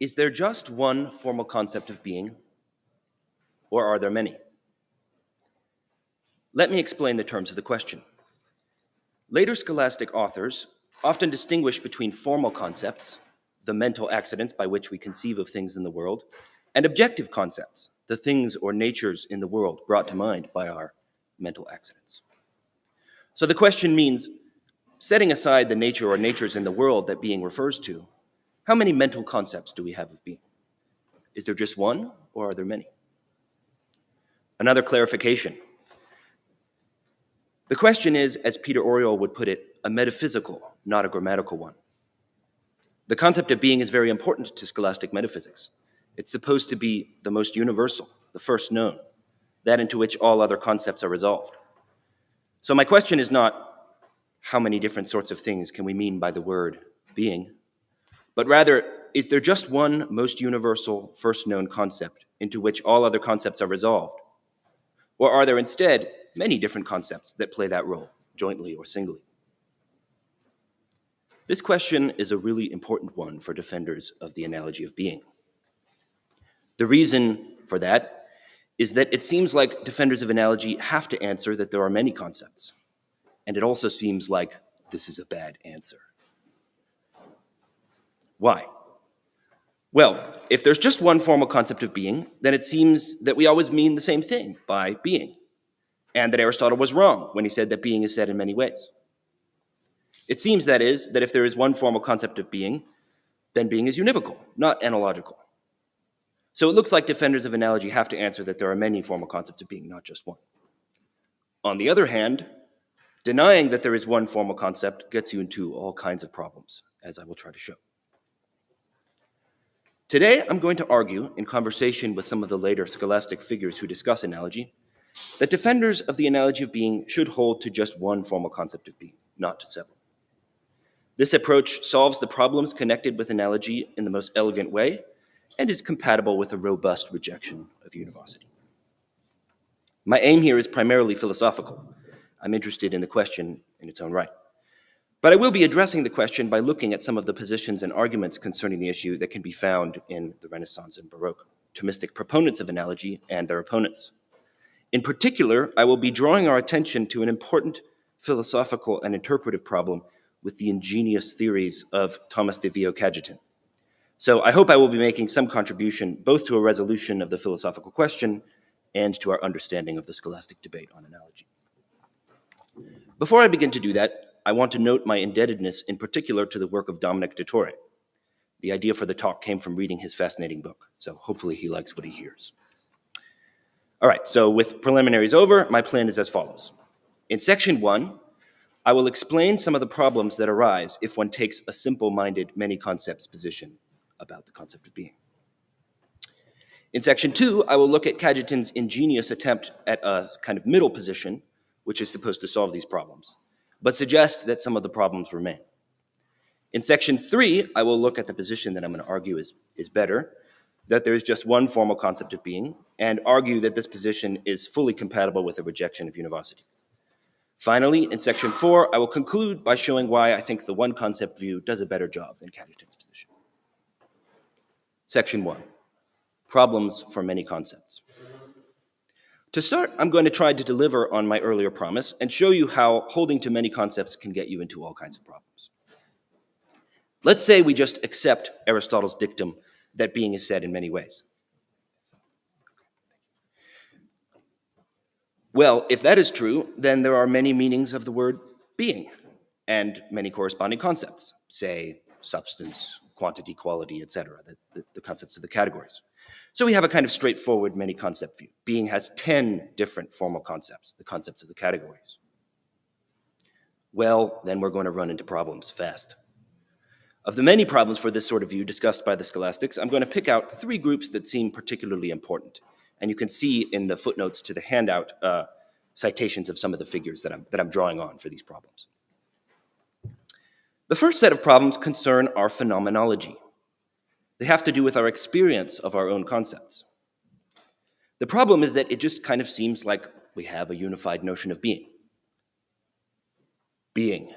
Is there just one formal concept of being, or are there many? Let me explain the terms of the question. Later scholastic authors often distinguish between formal concepts, the mental accidents by which we conceive of things in the world, and objective concepts, the things or natures in the world brought to mind by our mental accidents. So the question means, setting aside the nature or natures in the world that being refers to, how many mental concepts do we have of being? Is there just one, or are there many? Another clarification. The question is, as Peter Oriol would put it, a metaphysical, not a grammatical one. The concept of being is very important to scholastic metaphysics. It's supposed to be the most universal, the first known, that into which all other concepts are resolved. So my question is not, how many different sorts of things can we mean by the word being, but rather, is there just one most universal, first known concept into which all other concepts are resolved? Or are there instead many different concepts that play that role, jointly or singly? This question is a really important one for defenders of the analogy of being. The reason for that is that it seems like defenders of analogy have to answer that there are many concepts. And it also seems like this is a bad answer. Why? Well, if there's just one formal concept of being, then it seems that we always mean the same thing by being, and that Aristotle was wrong when he said that being is said in many ways. It seems, that is, that if there is one formal concept of being, then being is univocal, not analogical. So it looks like defenders of analogy have to answer that there are many formal concepts of being, not just one. On the other hand, denying that there is one formal concept gets you into all kinds of problems, as I will try to show. Today, I'm going to argue, in conversation with some of the later scholastic figures who discuss analogy, that defenders of the analogy of being should hold to just one formal concept of being, not to several. This approach solves the problems connected with analogy in the most elegant way and is compatible with a robust rejection of univocity. My aim here is primarily philosophical. I'm interested in the question in its own right. But I will be addressing the question by looking at some of the positions and arguments concerning the issue that can be found in the Renaissance and Baroque Thomistic proponents of analogy and their opponents. In particular, I will be drawing our attention to an important philosophical and interpretive problem with the ingenious theories of Thomas de Vio-Cajetan. So I hope I will be making some contribution both to a resolution of the philosophical question and to our understanding of the scholastic debate on analogy. Before I begin to do that, I want to note my indebtedness in particular to the work of Dominic de Torre. The idea for the talk came from reading his fascinating book, so hopefully he likes what he hears. All right, so with preliminaries over, my plan is as follows. In section 1, I will explain some of the problems that arise if one takes a simple-minded many concepts position about the concept of being. In section 2, I will look at Cajetan's ingenious attempt at a kind of middle position, which is supposed to solve these problems, but suggest that some of the problems remain. In section 3, I will look at the position that I'm going to argue is better, that there is just one formal concept of being, and argue that this position is fully compatible with a rejection of univocity. Finally, in section 4, I will conclude by showing why I think the one concept view does a better job than Cajetan's position. Section 1, problems for many concepts. To start, I'm going to try to deliver on my earlier promise and show you how holding to many concepts can get you into all kinds of problems. Let's say we just accept Aristotle's dictum that being is said in many ways. Well, if that is true, then there are many meanings of the word being and many corresponding concepts, say substance, quantity, quality, etc., the concepts of the categories. So we have a kind of straightforward many concept view. Being has 10 different formal concepts, the concepts of the categories. Well, then we're going to run into problems fast. Of the many problems for this sort of view discussed by the scholastics, I'm going to pick out 3 groups that seem particularly important. And you can see in the footnotes to the handout citations of some of the figures that I'm drawing on for these problems. The first set of problems concern our phenomenology. They have to do with our experience of our own concepts. The problem is that it just kind of seems like we have a unified notion of being. Being.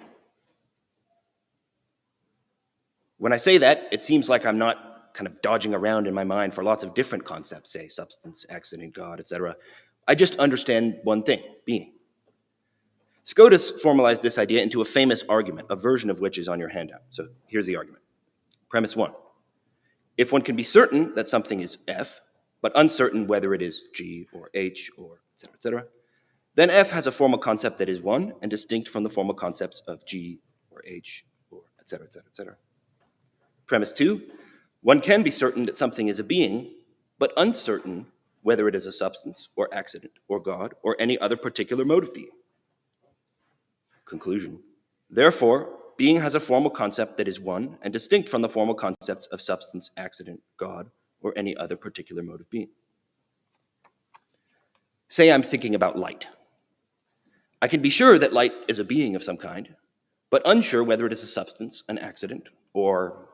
When I say that, it seems like I'm not kind of dodging around in my mind for lots of different concepts, say substance, accident, God, etc. I just understand one thing, being. Scotist formalized this idea into a famous argument, a version of which is on your handout. So here's the argument. Premise 1. If one can be certain that something is F, but uncertain whether it is G or H or etc., then F has a formal concept that is one and distinct from the formal concepts of G or H or etc. Premise 2. One can be certain that something is a being, but uncertain whether it is a substance or accident or God or any other particular mode of being. Conclusion. Therefore, being has a formal concept that is one and distinct from the formal concepts of substance, accident, God, or any other particular mode of being. Say I'm thinking about light. I can be sure that light is a being of some kind, but unsure whether it is a substance, an accident, or,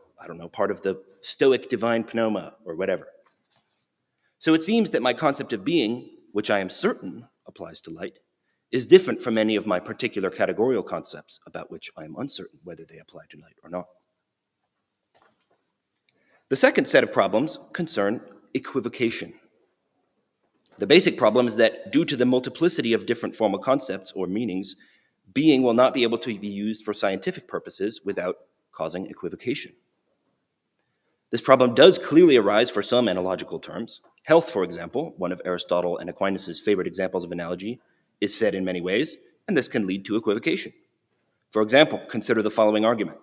part of the Stoic divine pneuma, or whatever. So it seems that my concept of being, which I am certain applies to light, is different from any of my particular categorical concepts about which I am uncertain whether they apply to light or not. The second set of problems concern equivocation. The basic problem is that due to the multiplicity of different formal concepts or meanings, being will not be able to be used for scientific purposes without causing equivocation. This problem does clearly arise for some analogical terms. Health, for example, one of Aristotle and Aquinas' favorite examples of analogy, is said in many ways, and this can lead to equivocation. For example, consider the following argument.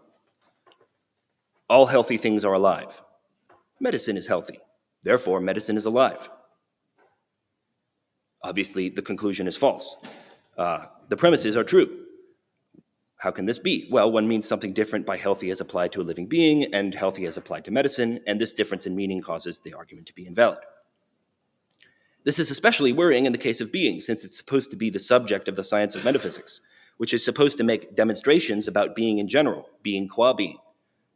All healthy things are alive. Medicine is healthy. Therefore, medicine is alive. Obviously, the conclusion is false. The premises are true. How can this be? Well, one means something different by healthy as applied to a living being and healthy as applied to medicine, and this difference in meaning causes the argument to be invalid. This is especially worrying in the case of being, since it's supposed to be the subject of the science of metaphysics, which is supposed to make demonstrations about being in general, being qua being,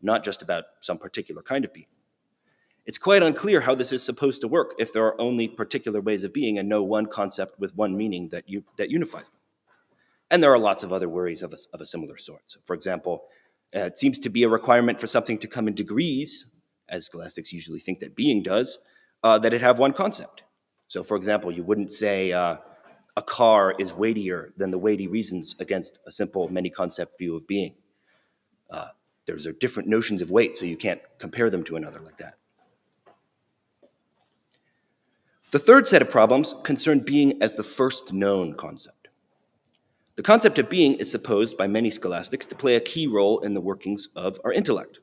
not just about some particular kind of being. It's quite unclear how this is supposed to work if there are only particular ways of being and no one concept with one meaning that unifies them. And there are lots of other worries of a similar sort. So, for example, it seems to be a requirement for something to come in degrees, as scholastics usually think that being does, that it have one concept. So, for example, you wouldn't say a car is weightier than the weighty reasons against a simple many-concept view of being. There's different notions of weight, so you can't compare them to another like that. The third set of problems concern being as the first known concept. The concept of being is supposed by many scholastics to play a key role in the workings of our intellect.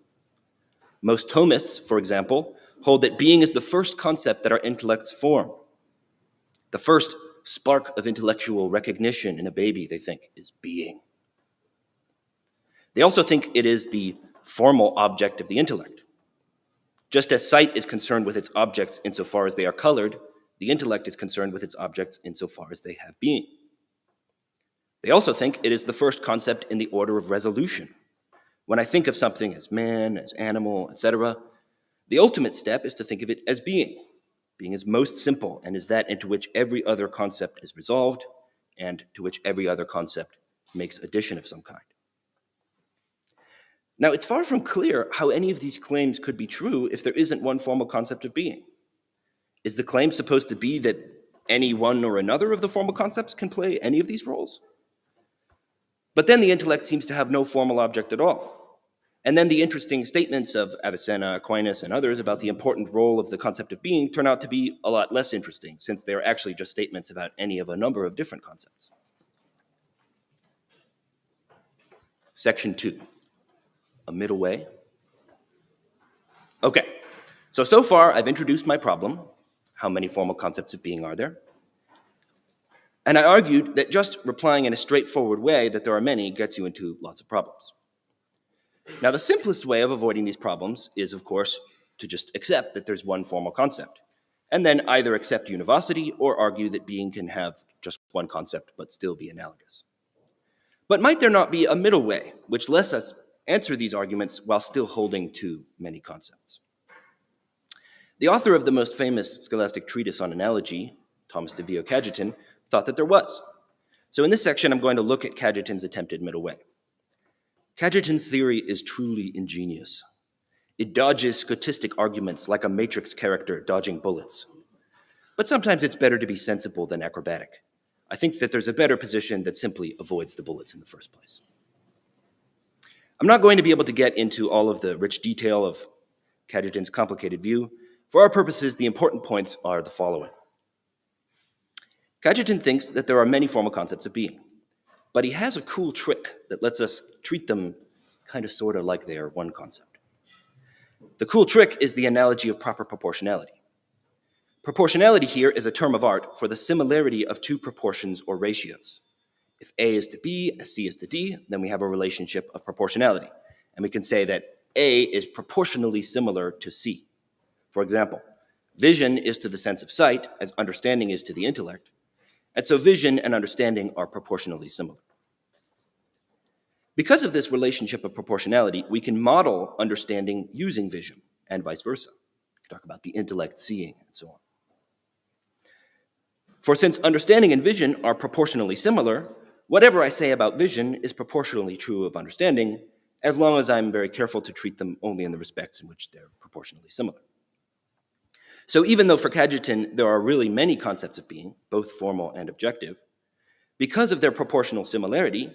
Most Thomists, for example, hold that being is the first concept that our intellects form. The first spark of intellectual recognition in a baby, they think, is being. They also think it is the formal object of the intellect. Just as sight is concerned with its objects insofar as they are colored, the intellect is concerned with its objects insofar as they have being. They also think it is the first concept in the order of resolution. When I think of something as man, as animal, etc., the ultimate step is to think of it as being. Being is most simple and is that into which every other concept is resolved and to which every other concept makes addition of some kind. Now, it's far from clear how any of these claims could be true if there isn't one formal concept of being. Is the claim supposed to be that any one or another of the formal concepts can play any of these roles? But then the intellect seems to have no formal object at all. And then the interesting statements of Avicenna, Aquinas, and others about the important role of the concept of being turn out to be a lot less interesting, since they are actually just statements about any of a number of different concepts. Section 2, a middle way. Okay, so far I've introduced my problem. How many formal concepts of being are there? And I argued that just replying in a straightforward way that there are many gets you into lots of problems. Now, the simplest way of avoiding these problems is, of course, to just accept that there's one formal concept, and then either accept univocity or argue that being can have just one concept but still be analogous. But might there not be a middle way, which lets us answer these arguments while still holding to many concepts? The author of the most famous scholastic treatise on analogy, Thomist de Vio Cajetan, thought that there was. So in this section, I'm going to look at Cajetan's attempted middle way. Cajetan's theory is truly ingenious. It dodges Scotistic arguments like a Matrix character dodging bullets. But sometimes it's better to be sensible than acrobatic. I think that there's a better position that simply avoids the bullets in the first place. I'm not going to be able to get into all of the rich detail of Cajetan's complicated view. For our purposes, the important points are the following. Cajetan thinks that there are many formal concepts of being, but he has a cool trick that lets us treat them kind of sort of like they are one concept. The cool trick is the analogy of proper proportionality. Proportionality here is a term of art for the similarity of two proportions or ratios. If A is to B and C is to D, then we have a relationship of proportionality. And we can say that A is proportionally similar to C. For example, vision is to the sense of sight as understanding is to the intellect. And so vision and understanding are proportionally similar. Because of this relationship of proportionality, we can model understanding using vision and vice versa. We can talk about the intellect seeing and so on. For since understanding and vision are proportionally similar, whatever I say about vision is proportionally true of understanding, as long as I'm very careful to treat them only in the respects in which they're proportionally similar. So even though for Cajetan there are really many concepts of being, both formal and objective, because of their proportional similarity,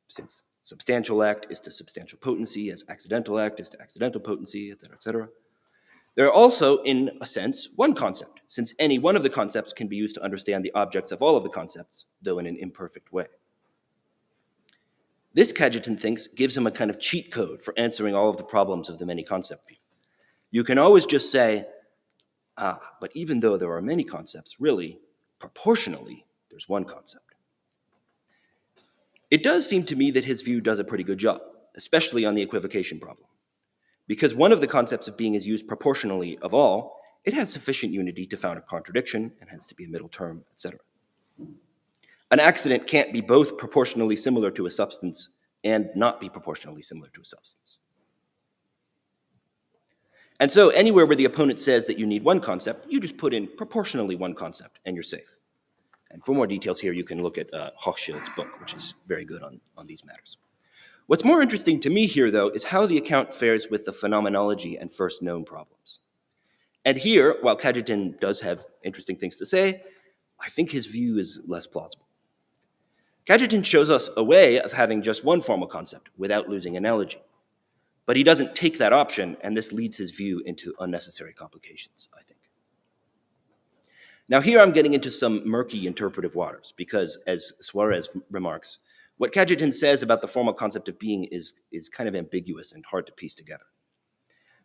since substantial act is to substantial potency, as accidental act is to accidental potency, etc., they're also, in a sense, one concept, since any one of the concepts can be used to understand the objects of all of the concepts, though in an imperfect way. This, Cajetan thinks, gives him a kind of cheat code for answering all of the problems of the many concept view. You can always just say, but even though there are many concepts, really, proportionally, there's one concept. It does seem to me that his view does a pretty good job, especially on the equivocation problem. Because one of the concepts of being is used proportionally of all, it has sufficient unity to found a contradiction and hence to be a middle term, etc. An accident can't be both proportionally similar to a substance and not be proportionally similar to a substance. And so anywhere where the opponent says that you need one concept, you just put in proportionally one concept and you're safe. And for more details here, you can look at Hochschild's book, which is very good on these matters. What's more interesting to me here, though, is how the account fares with the phenomenology and first known problems. And here, while Cajetan does have interesting things to say, I think his view is less plausible. Cajetan shows us a way of having just one formal concept without losing analogy. But he doesn't take that option, and this leads his view into unnecessary complications, I think. Now here I'm getting into some murky interpretive waters, because as Suarez remarks, what Cajetan says about the formal concept of being is kind of ambiguous and hard to piece together.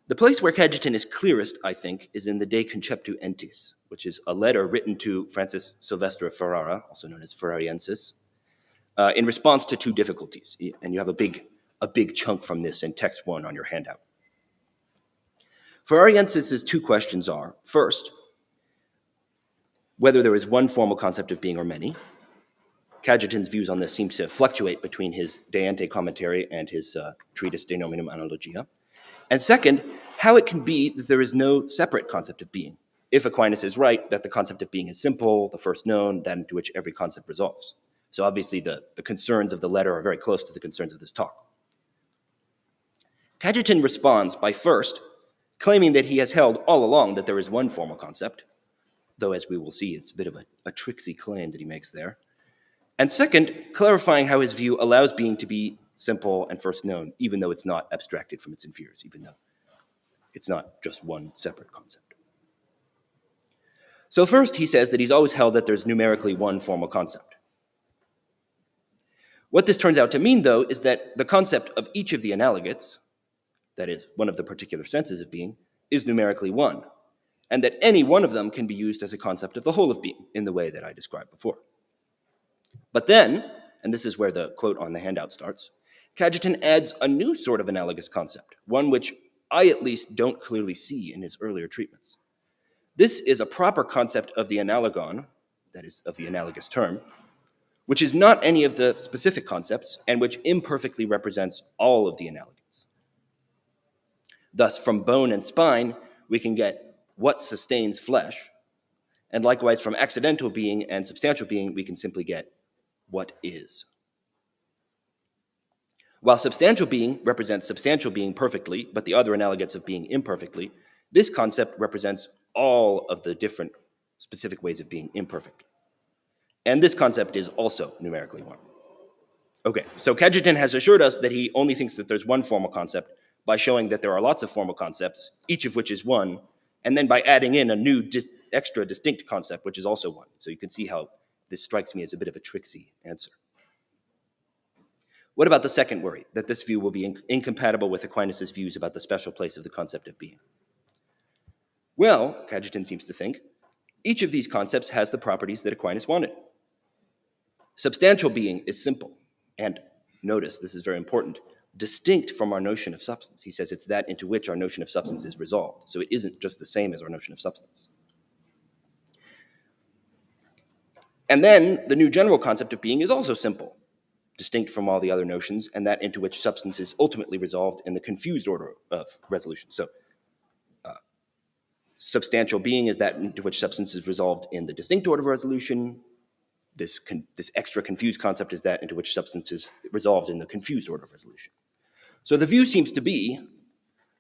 The place where Cajetan is clearest, I think, is in the De Conceptu Entis, which is a letter written to Francis Silvestre Ferrara, also known as Ferrariensis, in response to two difficulties. And you have a big chunk from this in text 1 on your handout. Ferrariensis' two questions are, first, whether there is one formal concept of being or many. Cajetan's views on this seem to fluctuate between his De Ante commentary and his treatise De Nominum Analogia. And second, how it can be that there is no separate concept of being, if Aquinas is right that the concept of being is simple, the first known, that into which every concept resolves. So obviously the concerns of the letter are very close to the concerns of this talk. Cajetan responds by first claiming that he has held all along that there is one formal concept, though as we will see, it's a bit of a tricksy claim that he makes there. And second, clarifying how his view allows being to be simple and first known, even though it's not abstracted from its inferiors, even though it's not just one separate concept. So first, he says that he's always held that there's numerically one formal concept. What this turns out to mean, though, is that the concept of each of the analogates, that is, one of the particular senses of being, is numerically one, and that any one of them can be used as a concept of the whole of being in the way that I described before. But then, and this is where the quote on the handout starts, Cajetan adds a new sort of analogous concept, one which I at least don't clearly see in his earlier treatments. This is a proper concept of the analogon, that is, of the analogous term, which is not any of the specific concepts and which imperfectly represents all of the analogates. Thus, from bone and spine, we can get what sustains flesh, and likewise from accidental being and substantial being, we can simply get what is. While substantial being represents substantial being perfectly, but the other analogates of being imperfectly, this concept represents all of the different specific ways of being imperfect. And this concept is also numerically one. Okay, so Cajetan has assured us that he only thinks that there's one formal concept by showing that there are lots of formal concepts, each of which is one, and then by adding in a new extra distinct concept, which is also one. So you can see how this strikes me as a bit of a tricksy answer. What about the second worry, that this view will be incompatible with Aquinas' views about the special place of the concept of being? Well, Cajetan seems to think, each of these concepts has the properties that Aquinas wanted. Substantial being is simple, and notice, this is very important, distinct from our notion of substance. He says it's that into which our notion of substance is resolved, so it isn't just the same as our notion of substance. And then the new general concept of being is also simple, distinct from all the other notions, and that into which substance is ultimately resolved in the confused order of resolution. So substantial being is that into which substance is resolved in the distinct order of resolution. This extra confused concept is that into which substance is resolved in the confused order of resolution. So the view seems to be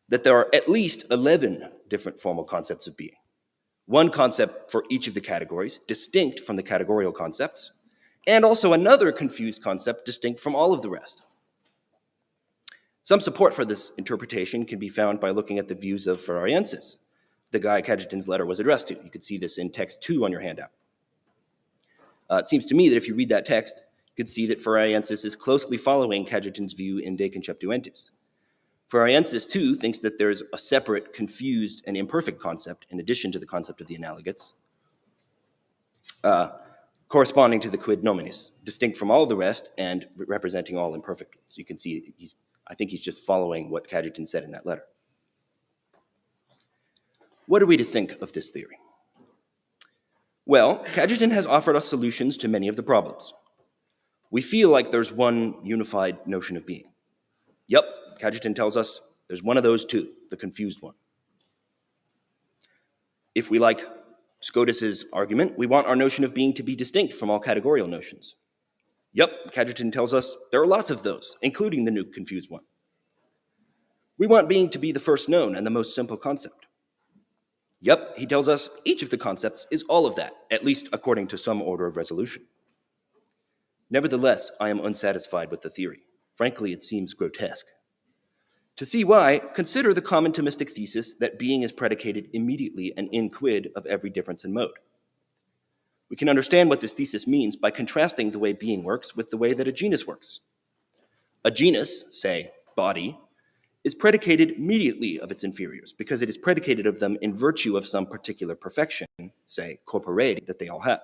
that there are at least 11 different formal concepts of being. One concept for each of the categories, distinct from the categorical concepts, and also another confused concept distinct from all of the rest. Some support for this interpretation can be found by looking at the views of Ferrariensis, the guy Cajetan's letter was addressed to. You can see this in text 2 on your handout. It seems to me that if you read that text, you can see that Ferrariensis is closely following Cajetan's view in De Conceptuentis. Ferrariensis, too, thinks that there's a separate, confused, and imperfect concept in addition to the concept of the analogates, corresponding to the quid nominis, distinct from all the rest and representing all imperfectly. So you can see I think he's just following what Cajetan said in that letter. What are we to think of this theory? Well, Cajetan has offered us solutions to many of the problems. We feel like there's one unified notion of being. Yep, Cajetan tells us there's one of those two, the confused one. If we like Scotus's argument, we want our notion of being to be distinct from all categorical notions. Yep, Cajetan tells us there are lots of those, including the new confused one. We want being to be the first known and the most simple concept. Yep, he tells us each of the concepts is all of that, at least according to some order of resolution. Nevertheless, I am unsatisfied with the theory. Frankly, it seems grotesque. To see why, consider the common Thomistic thesis that being is predicated immediately and in quid of every difference in mode. We can understand what this thesis means by contrasting the way being works with the way that a genus works. A genus, say, body, is predicated immediately of its inferiors because it is predicated of them in virtue of some particular perfection, say, corporeity, that they all have.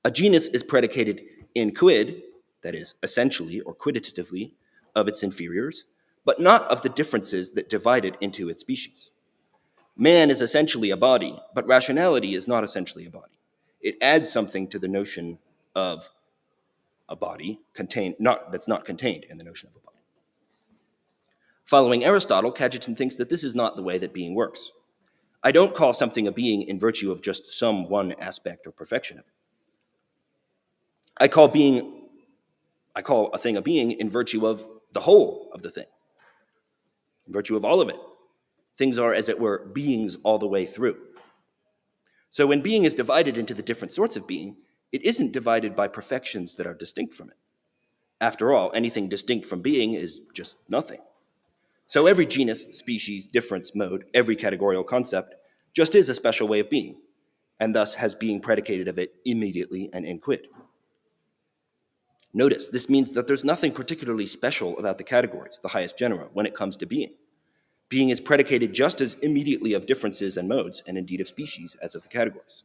A genus is predicated in quid, that is, essentially or quiditatively, of its inferiors, but not of the differences that divide it into its species. Man is essentially a body, but rationality is not essentially a body. It adds something to the notion of a body that's not contained in the notion of a body. Following Aristotle, Cajetan thinks that this is not the way that being works. I don't call something a being in virtue of just some one aspect or perfection of it. I call a thing a being in virtue of the whole of the thing, in virtue of all of it. Things are, as it were, beings all the way through. So when being is divided into the different sorts of being, it isn't divided by perfections that are distinct from it. After all, anything distinct from being is just nothing. So every genus, species, difference, mode, every categorical concept just is a special way of being, and thus has being predicated of it immediately and in quid. Notice, this means that there's nothing particularly special about the categories, the highest genera, when it comes to being. Being is predicated just as immediately of differences and modes, and indeed of species, as of the categories.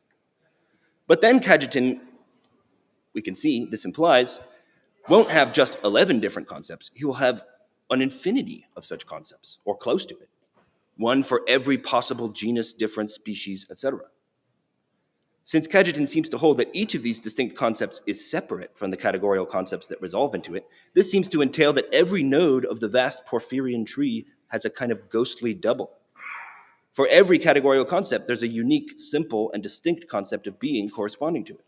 But then Cajetan, we can see, this implies, won't have just 11 different concepts. He will have an infinity of such concepts, or close to it. One for every possible genus, difference, species, etc. Since Cajetan seems to hold that each of these distinct concepts is separate from the categorical concepts that resolve into it, this seems to entail that every node of the vast Porphyrian tree has a kind of ghostly double. For every categorical concept, there's a unique, simple, and distinct concept of being corresponding to it.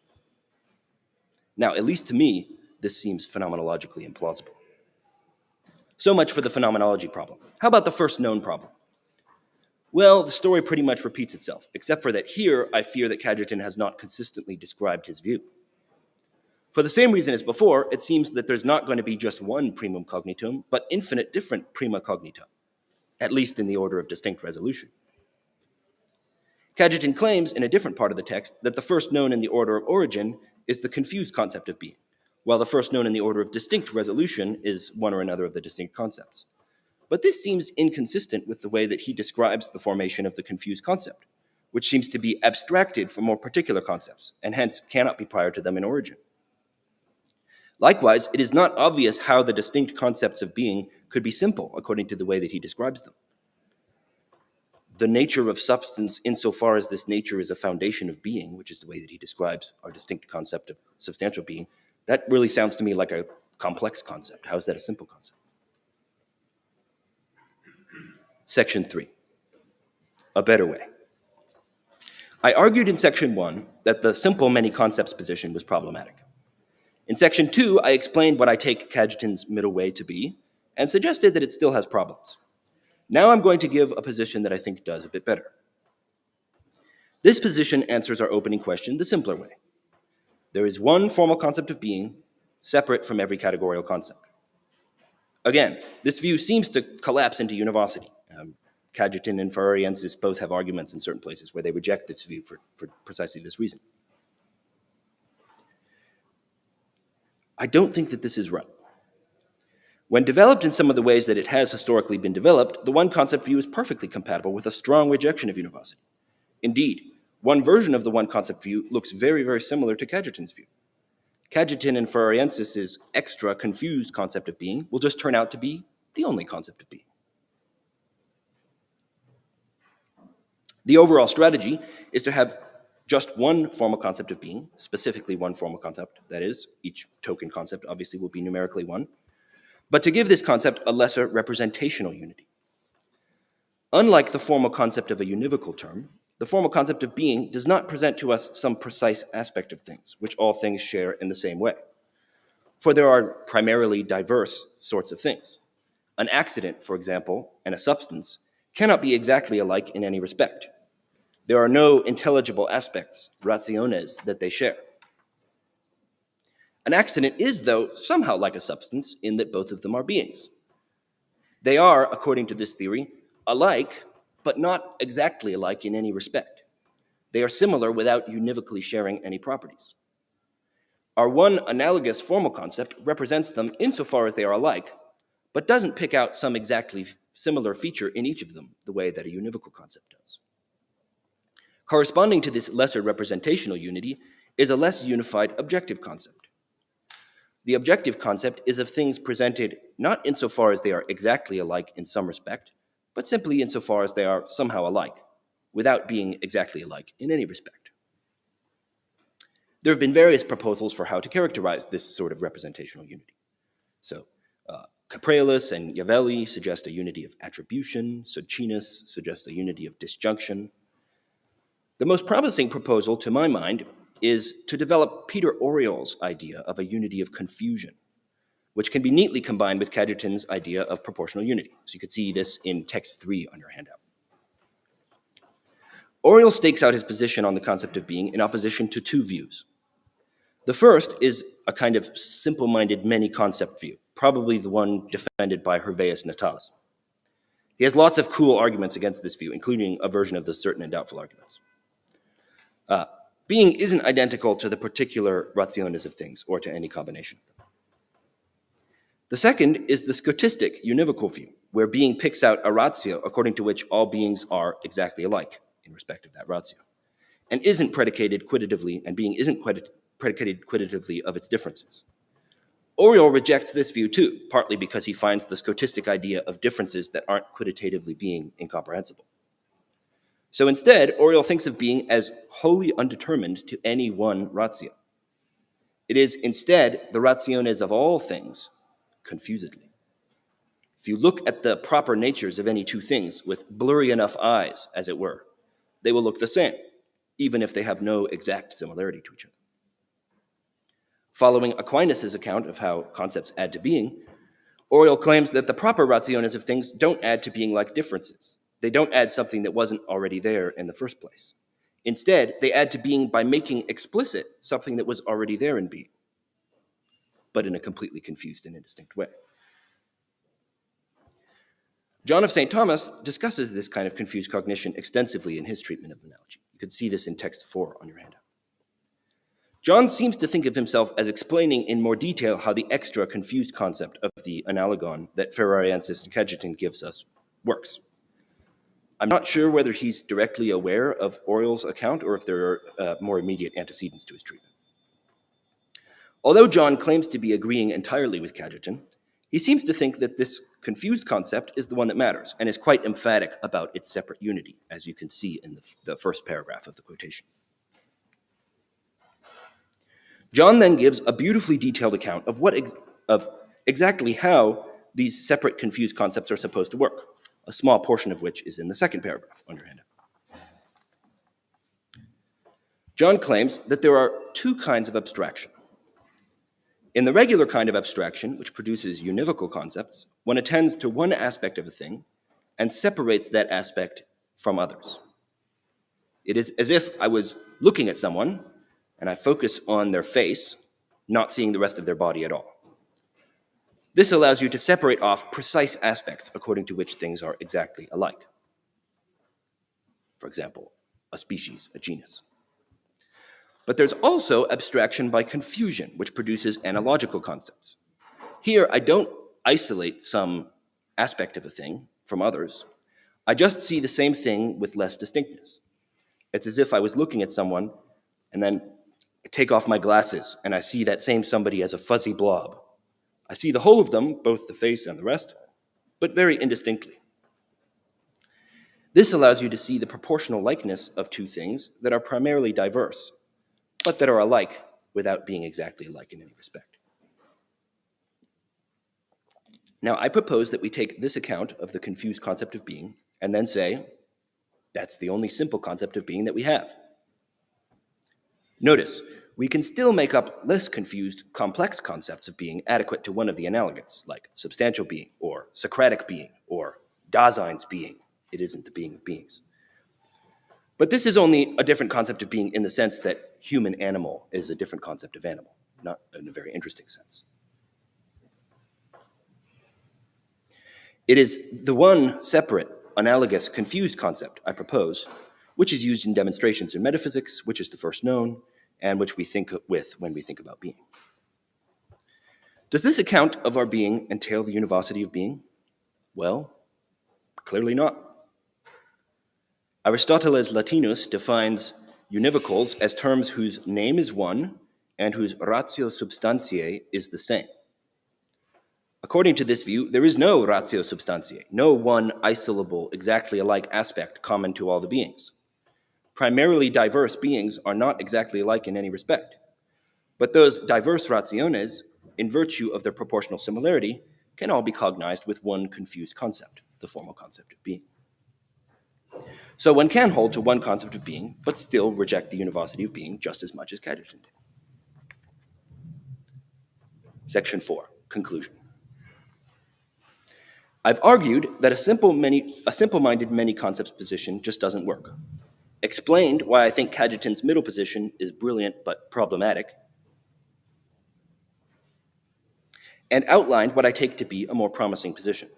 Now, at least to me, this seems phenomenologically implausible. So much for the phenomenology problem. How about the first known problem? Well, the story pretty much repeats itself, except for that here I fear that Cajetan has not consistently described his view. For the same reason as before, it seems that there's not going to be just one primum cognitum, but infinite different prima cognita, at least in the order of distinct resolution. Cajetan claims in a different part of the text that the first known in the order of origin is the confused concept of being, while the first known in the order of distinct resolution is one or another of the distinct concepts. But this seems inconsistent with the way that he describes the formation of the confused concept, which seems to be abstracted from more particular concepts, and hence cannot be prior to them in origin. Likewise, it is not obvious how the distinct concepts of being could be simple according to the way that he describes them. The nature of substance, insofar as this nature is a foundation of being, which is the way that he describes our distinct concept of substantial being, that really sounds to me like a complex concept. How is that a simple concept? Section 3, a better way. I argued in Section 1 that the simple many concepts position was problematic. In Section 2, I explained what I take Cajetan's middle way to be, and suggested that it still has problems. Now I'm going to give a position that I think does a bit better. This position answers our opening question the simpler way. There is one formal concept of being, separate from every categorical concept. Again, this view seems to collapse into univocity. Cajetan and Ferrariensis both have arguments in certain places where they reject this view for precisely this reason. I don't think that this is right. When developed in some of the ways that it has historically been developed, the one concept view is perfectly compatible with a strong rejection of univocity. Indeed, one version of the one concept view looks very, very similar to Cajetan's view. Cajetan and Ferrariensis' extra confused concept of being will just turn out to be the only concept of being. The overall strategy is to have just one formal concept of being, specifically one formal concept, that is, each token concept obviously will be numerically one, but to give this concept a lesser representational unity. Unlike the formal concept of a univocal term, the formal concept of being does not present to us some precise aspect of things, which all things share in the same way. For there are primarily diverse sorts of things. An accident, for example, and a substance cannot be exactly alike in any respect. There are no intelligible aspects, rationes, that they share. An accident is, though, somehow like a substance in that both of them are beings. They are, according to this theory, alike, but not exactly alike in any respect. They are similar without univocally sharing any properties. Our one analogous formal concept represents them insofar as they are alike, but doesn't pick out some exactly similar feature in each of them the way that a univocal concept does. Corresponding to this lesser representational unity is a less unified objective concept. The objective concept is of things presented not insofar as they are exactly alike in some respect, but simply insofar as they are somehow alike, without being exactly alike in any respect. There have been various proposals for how to characterize this sort of representational unity. So, Capreolus and Iavelli suggest a unity of attribution, Socinus suggests a unity of disjunction. The most promising proposal, to my mind, is to develop Peter Oriol's idea of a unity of confusion, which can be neatly combined with Cajetan's idea of proportional unity. So you could see this in text 3 on your handout. Oriol stakes out his position on the concept of being in opposition to two views. The first is a kind of simple-minded many-concept view, probably the one defended by Hervaeus Natalis. He has lots of cool arguments against this view, including a version of the certain and doubtful arguments. Being isn't identical to the particular rationes of things or to any combination of them. The second is the Scotistic univocal view, where being picks out a ratio according to which all beings are exactly alike in respect of that ratio, and isn't predicated quitatively, and being isn't predicated quitatively of its differences. Oriol rejects this view too, partly because he finds the Scotistic idea of differences that aren't quantitatively being incomprehensible. So instead, Oriol thinks of being as wholly undetermined to any one ratio. It is instead the rationes of all things, confusedly. If you look at the proper natures of any two things with blurry enough eyes, as it were, they will look the same, even if they have no exact similarity to each other. Following Aquinas' account of how concepts add to being, Oriol claims that the proper rationes of things don't add to being like differences. They don't add something that wasn't already there in the first place. Instead, they add to being by making explicit something that was already there in being, but in a completely confused and indistinct way. John of St. Thomas discusses this kind of confused cognition extensively in his treatment of analogy. You could see this in text 4 on your handout. John seems to think of himself as explaining in more detail how the extra confused concept of the analogon that Ferrariensis and Cajetan gives us works. I'm not sure whether he's directly aware of Oriol's account or if there are more immediate antecedents to his treatment. Although John claims to be agreeing entirely with Cajetan, he seems to think that this confused concept is the one that matters and is quite emphatic about its separate unity, as you can see in the first paragraph of the quotation. John then gives a beautifully detailed account of exactly how these separate confused concepts are supposed to work, a small portion of which is in the second paragraph on your handout. John claims that there are two kinds of abstraction. In the regular kind of abstraction, which produces univocal concepts, one attends to one aspect of a thing and separates that aspect from others. It is as if I was looking at someone and I focus on their face, not seeing the rest of their body at all. This allows you to separate off precise aspects according to which things are exactly alike. For example, a species, a genus. But there's also abstraction by confusion, which produces analogical concepts. Here, I don't isolate some aspect of a thing from others. I just see the same thing with less distinctness. It's as if I was looking at someone and then I take off my glasses and I see that same somebody as a fuzzy blob. I see the whole of them, both the face and the rest, but very indistinctly. This allows you to see the proportional likeness of two things that are primarily diverse, but that are alike without being exactly alike in any respect. Now, I propose that we take this account of the confused concept of being and then say, that's the only simple concept of being that we have. Notice, we can still make up less confused, complex concepts of being adequate to one of the analogates, like substantial being, or Socratic being, or Dasein's being. It isn't the being of beings. But this is only a different concept of being in the sense that human animal is a different concept of animal, not in a very interesting sense. It is the one separate, analogous, confused concept I propose, which is used in demonstrations in metaphysics, which is the first known, and which we think with when we think about being. Does this account of our being entail the univocity of being? Well, clearly not. Aristoteles Latinus defines univocals as terms whose name is one and whose ratio substantiae is the same. According to this view, there is no ratio substantiae, no one isolable, exactly alike aspect common to all the beings. Primarily diverse beings are not exactly alike in any respect, but those diverse rationes, in virtue of their proportional similarity, can all be cognized with one confused concept, the formal concept of being. So one can hold to one concept of being, but still reject the univocity of being just as much as Cajetan did. Section 4, conclusion. I've argued that a simple-minded many-concepts position just doesn't work. Explained why I think Cajetan's middle position is brilliant but problematic, and outlined what I take to be a more promising position.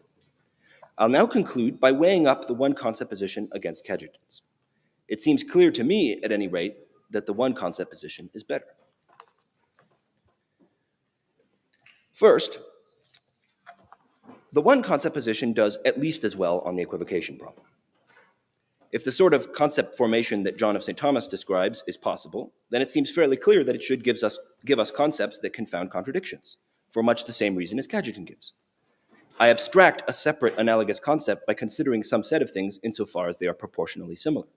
I'll now conclude by weighing up the one-concept position against Cajetan's. It seems clear to me, at any rate, that the one-concept position is better. First, the one-concept position does at least as well on the equivocation problem. If the sort of concept formation that John of St. Thomas describes is possible, then it seems fairly clear that it should give us concepts that confound contradictions, for much the same reason as Cajetan gives. I abstract a separate analogous concept by considering some set of things insofar as they are proportionally similar.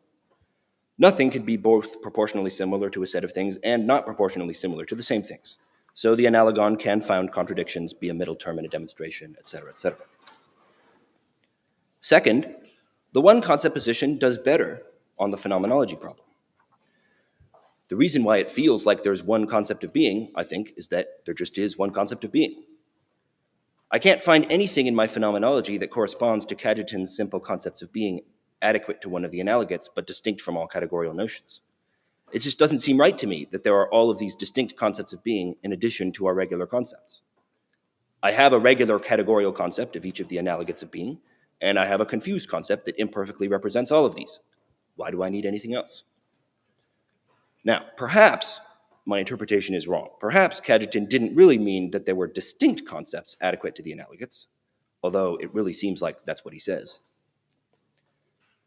Nothing can be both proportionally similar to a set of things and not proportionally similar to the same things. So the analogon can found contradictions, be a middle term in a demonstration, etc., etc. Second, the one concept position does better on the phenomenology problem. The reason why it feels like there's one concept of being, I think, is that there just is one concept of being. I can't find anything in my phenomenology that corresponds to Cajetan's simple concepts of being adequate to one of the analogates, but distinct from all categorical notions. It just doesn't seem right to me that there are all of these distinct concepts of being in addition to our regular concepts. I have a regular categorical concept of each of the analogates of being, and I have a confused concept that imperfectly represents all of these. Why do I need anything else? Now, perhaps my interpretation is wrong. Perhaps Cajetan didn't really mean that there were distinct concepts adequate to the analogates, although it really seems like that's what he says.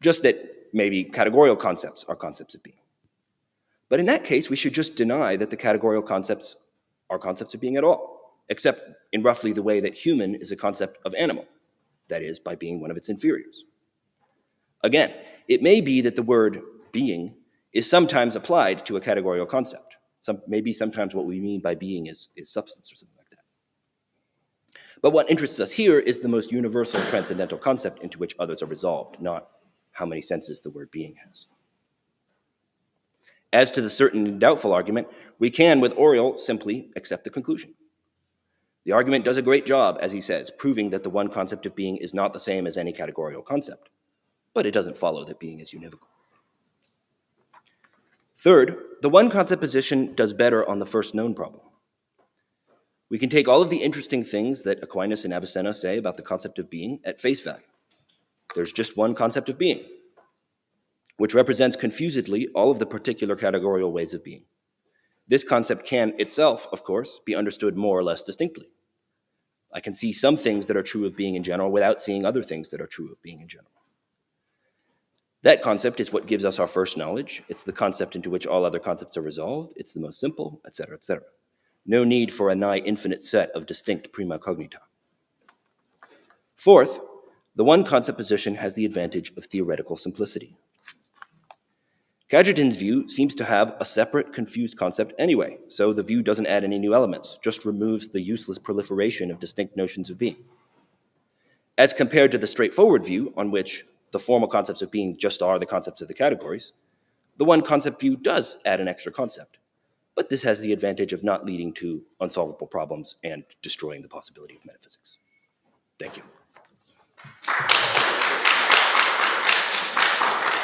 Just that maybe categorical concepts are concepts of being. But in that case, we should just deny that the categorical concepts are concepts of being at all, except in roughly the way that human is a concept of animal, that is, by being one of its inferiors. Again, it may be that the word being is sometimes applied to a categorical concept. Maybe sometimes what we mean by being is substance or something like that. But what interests us here is the most universal transcendental concept into which others are resolved, not how many senses the word being has. As to the certain and doubtful argument, we can, with Oriel, simply accept the conclusion. The argument does a great job, as he says, proving that the one concept of being is not the same as any categorical concept, but it doesn't follow that being is univocal. Third, the one concept position does better on the first known problem. We can take all of the interesting things that Aquinas and Avicenna say about the concept of being at face value. There's just one concept of being, which represents confusedly all of the particular categorical ways of being. This concept can itself, of course, be understood more or less distinctly. I can see some things that are true of being in general without seeing other things that are true of being in general. That concept is what gives us our first knowledge. It's the concept into which all other concepts are resolved. It's the most simple, etc., etc. No need for a nigh infinite set of distinct prima cognita. Fourth, the one concept position has the advantage of theoretical simplicity. Cajetan's view seems to have a separate, confused concept anyway, so the view doesn't add any new elements, just removes the useless proliferation of distinct notions of being. As compared to the straightforward view, on which the formal concepts of being just are the concepts of the categories, the one concept view does add an extra concept, but this has the advantage of not leading to unsolvable problems and destroying the possibility of metaphysics. Thank you.